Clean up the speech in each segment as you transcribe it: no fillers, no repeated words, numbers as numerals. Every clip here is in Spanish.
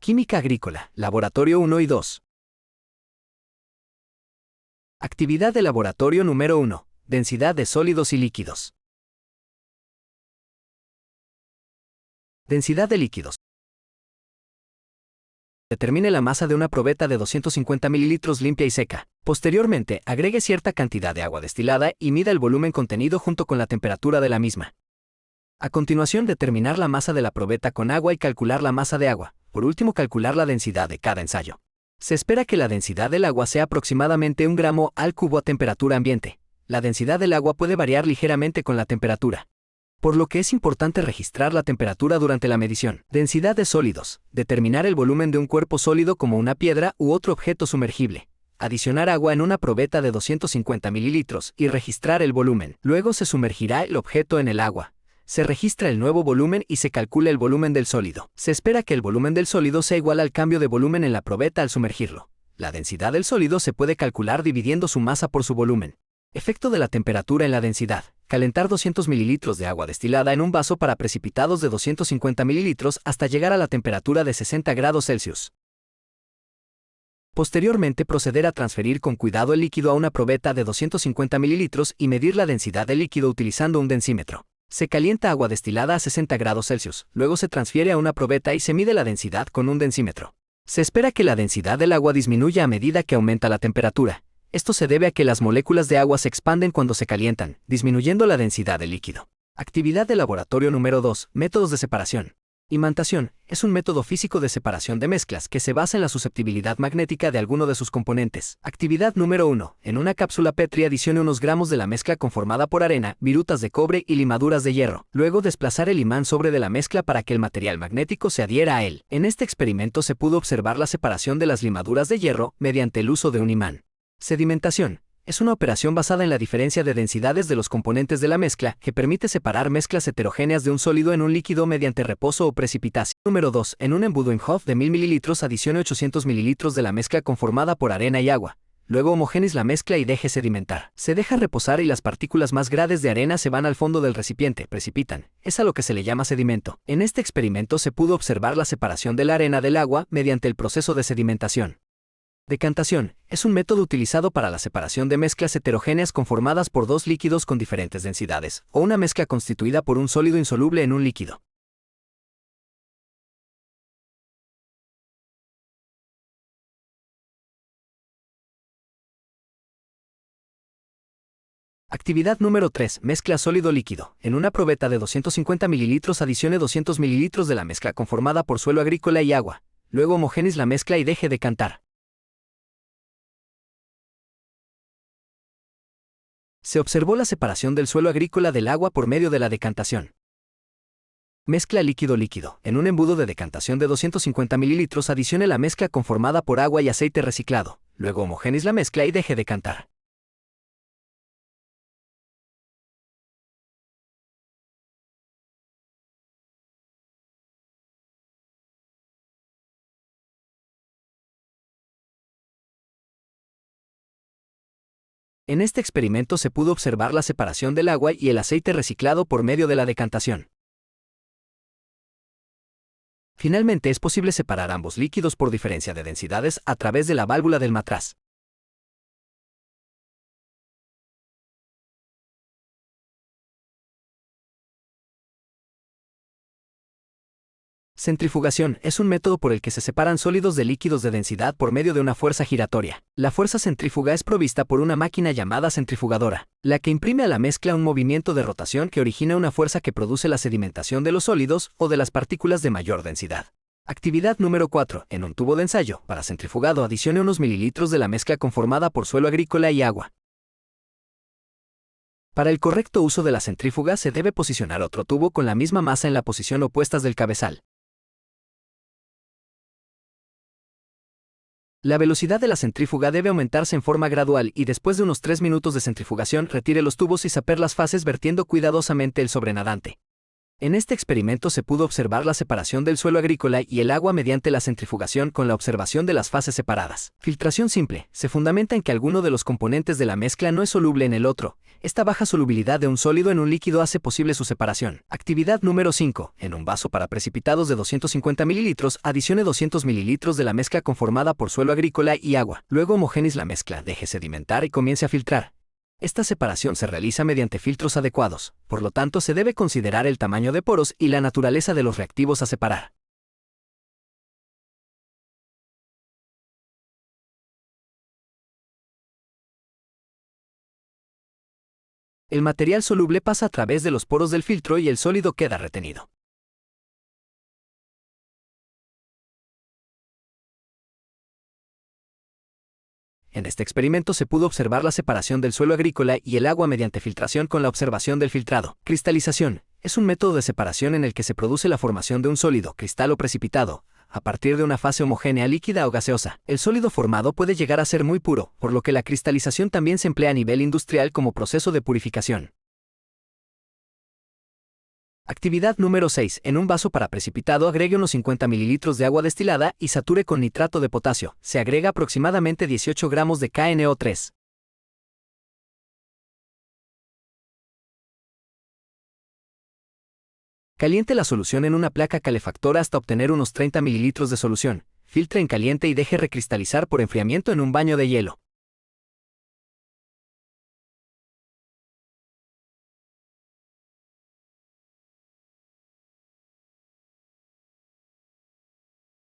Química agrícola, Laboratorio 1 y 2. Actividad de laboratorio número 1. Densidad de sólidos y líquidos. Densidad de líquidos. Determine la masa de una probeta de 250 ml limpia y seca. Posteriormente, agregue cierta cantidad de agua destilada y mida el volumen contenido junto con la temperatura de la misma. A continuación, determinar la masa de la probeta con agua y calcular la masa de agua. Por último, calcular la densidad de cada ensayo. Se espera que la densidad del agua sea aproximadamente 1 gramo al cubo a temperatura ambiente. La densidad del agua puede variar ligeramente con la temperatura, por lo que es importante registrar la temperatura durante la medición. Densidad de sólidos. Determinar el volumen de un cuerpo sólido como una piedra u otro objeto sumergible. Adicionar agua en una probeta de 250 ml y registrar el volumen. Luego se sumergirá el objeto en el agua. Se registra el nuevo volumen y se calcula el volumen del sólido. Se espera que el volumen del sólido sea igual al cambio de volumen en la probeta al sumergirlo. La densidad del sólido se puede calcular dividiendo su masa por su volumen. Efecto de la temperatura en la densidad. Calentar 200 ml de agua destilada en un vaso para precipitados de 250 ml hasta llegar a la temperatura de 60 grados Celsius. Posteriormente, proceder a transferir con cuidado el líquido a una probeta de 250 ml y medir la densidad del líquido utilizando un densímetro. Se calienta agua destilada a 60 grados Celsius, luego se transfiere a una probeta y se mide la densidad con un densímetro. Se espera que la densidad del agua disminuya a medida que aumenta la temperatura. Esto se debe a que las moléculas de agua se expanden cuando se calientan, disminuyendo la densidad del líquido. Actividad de laboratorio número 2. Métodos de separación. Imantación es un método físico de separación de mezclas que se basa en la susceptibilidad magnética de alguno de sus componentes. Actividad número 1. En una cápsula Petri adicione unos gramos de la mezcla conformada por arena, virutas de cobre y limaduras de hierro. Luego desplazar el imán sobre de la mezcla para que el material magnético se adhiera a él. En este experimento se pudo observar la separación de las limaduras de hierro mediante el uso de un imán. Sedimentación. Es una operación basada en la diferencia de densidades de los componentes de la mezcla que permite separar mezclas heterogéneas de un sólido en un líquido mediante reposo o precipitación. Número 2. En un embudo Imhoff de 1000 ml adicione 800 ml de la mezcla conformada por arena y agua. Luego homogéneice la mezcla y deje sedimentar. Se deja reposar y las partículas más grandes de arena se van al fondo del recipiente, precipitan. Es a lo que se le llama sedimento. En este experimento se pudo observar la separación de la arena del agua mediante el proceso de sedimentación. Decantación es un método utilizado para la separación de mezclas heterogéneas conformadas por dos líquidos con diferentes densidades, o una mezcla constituida por un sólido insoluble en un líquido. Actividad número 3. Mezcla sólido-líquido. En una probeta de 250 ml adicione 200 ml de la mezcla conformada por suelo agrícola y agua. Luego homogéneice la mezcla y deje decantar. Se observó la separación del suelo agrícola del agua por medio de la decantación. Mezcla líquido-líquido. En un embudo de decantación de 250 ml adicione la mezcla conformada por agua y aceite reciclado. Luego homogéneice la mezcla y deje decantar. En este experimento se pudo observar la separación del agua y el aceite reciclado por medio de la decantación. Finalmente es posible separar ambos líquidos por diferencia de densidades a través de la válvula del matraz. Centrifugación es un método por el que se separan sólidos de líquidos de densidad por medio de una fuerza giratoria. La fuerza centrífuga es provista por una máquina llamada centrifugadora, la que imprime a la mezcla un movimiento de rotación que origina una fuerza que produce la sedimentación de los sólidos o de las partículas de mayor densidad. Actividad número 4. En un tubo de ensayo, para centrifugado adicione unos mililitros de la mezcla conformada por suelo agrícola y agua. Para el correcto uso de la centrífuga se debe posicionar otro tubo con la misma masa en la posición opuesta del cabezal. La velocidad de la centrífuga debe aumentarse en forma gradual y después de unos 3 minutos de centrifugación retire los tubos y saper las fases vertiendo cuidadosamente el sobrenadante. En este experimento se pudo observar la separación del suelo agrícola y el agua mediante la centrifugación con la observación de las fases separadas. Filtración simple. Se fundamenta en que alguno de los componentes de la mezcla no es soluble en el otro. Esta baja solubilidad de un sólido en un líquido hace posible su separación. Actividad número 5. En un vaso para precipitados de 250 ml, adicione 200 ml de la mezcla conformada por suelo agrícola y agua. Luego homogéneice la mezcla, deje sedimentar y comience a filtrar. Esta separación se realiza mediante filtros adecuados, por lo tanto se debe considerar el tamaño de poros y la naturaleza de los reactivos a separar. El material soluble pasa a través de los poros del filtro y el sólido queda retenido. En este experimento se pudo observar la separación del suelo agrícola y el agua mediante filtración con la observación del filtrado. Cristalización. Es un método de separación en el que se produce la formación de un sólido, cristal o precipitado, a partir de una fase homogénea líquida o gaseosa. El sólido formado puede llegar a ser muy puro, por lo que la cristalización también se emplea a nivel industrial como proceso de purificación. Actividad número 6. En un vaso para precipitado agregue unos 50 ml de agua destilada y sature con nitrato de potasio. Se agrega aproximadamente 18 gramos de KNO3. Caliente la solución en una placa calefactora hasta obtener unos 30 ml de solución. Filtre en caliente y deje recristalizar por enfriamiento en un baño de hielo.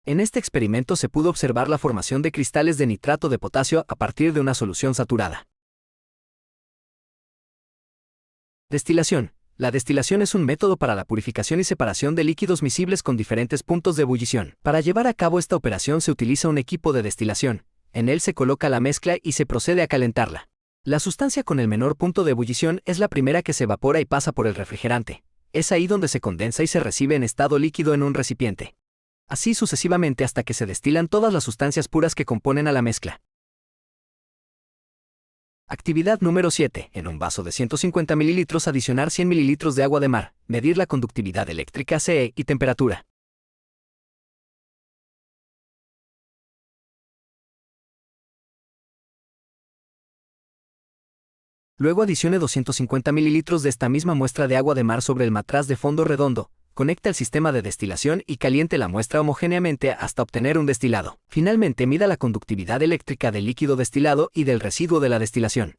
En este experimento se pudo observar la formación de cristales de nitrato de potasio a partir de una solución saturada. Destilación. La destilación es un método para la purificación y separación de líquidos miscibles con diferentes puntos de ebullición. Para llevar a cabo esta operación se utiliza un equipo de destilación. En él se coloca la mezcla y se procede a calentarla. La sustancia con el menor punto de ebullición es la primera que se evapora y pasa por el refrigerante. Es ahí donde se condensa y se recibe en estado líquido en un recipiente. Así sucesivamente hasta que se destilan todas las sustancias puras que componen a la mezcla. Actividad número 7. En un vaso de 150 ml adicionar 100 ml de agua de mar. Medir la conductividad eléctrica CE y temperatura. Luego adicione 250 ml de esta misma muestra de agua de mar sobre el matraz de fondo redondo. Conecte al sistema de destilación y caliente la muestra homogéneamente hasta obtener un destilado. Finalmente, mida la conductividad eléctrica del líquido destilado y del residuo de la destilación.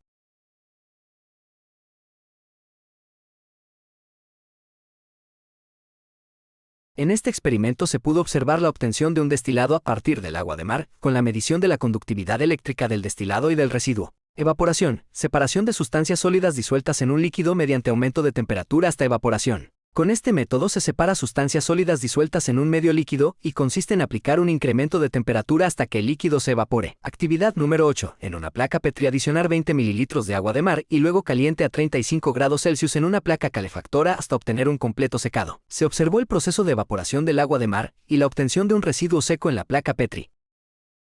En este experimento se pudo observar la obtención de un destilado a partir del agua de mar, con la medición de la conductividad eléctrica del destilado y del residuo. Evaporación. Separación de sustancias sólidas disueltas en un líquido mediante aumento de temperatura hasta evaporación. Con este método se separa sustancias sólidas disueltas en un medio líquido y consiste en aplicar un incremento de temperatura hasta que el líquido se evapore. Actividad número 8. En una placa Petri adicionar 20 ml de agua de mar y luego caliente a 35 grados Celsius en una placa calefactora hasta obtener un completo secado. Se observó el proceso de evaporación del agua de mar y la obtención de un residuo seco en la placa Petri.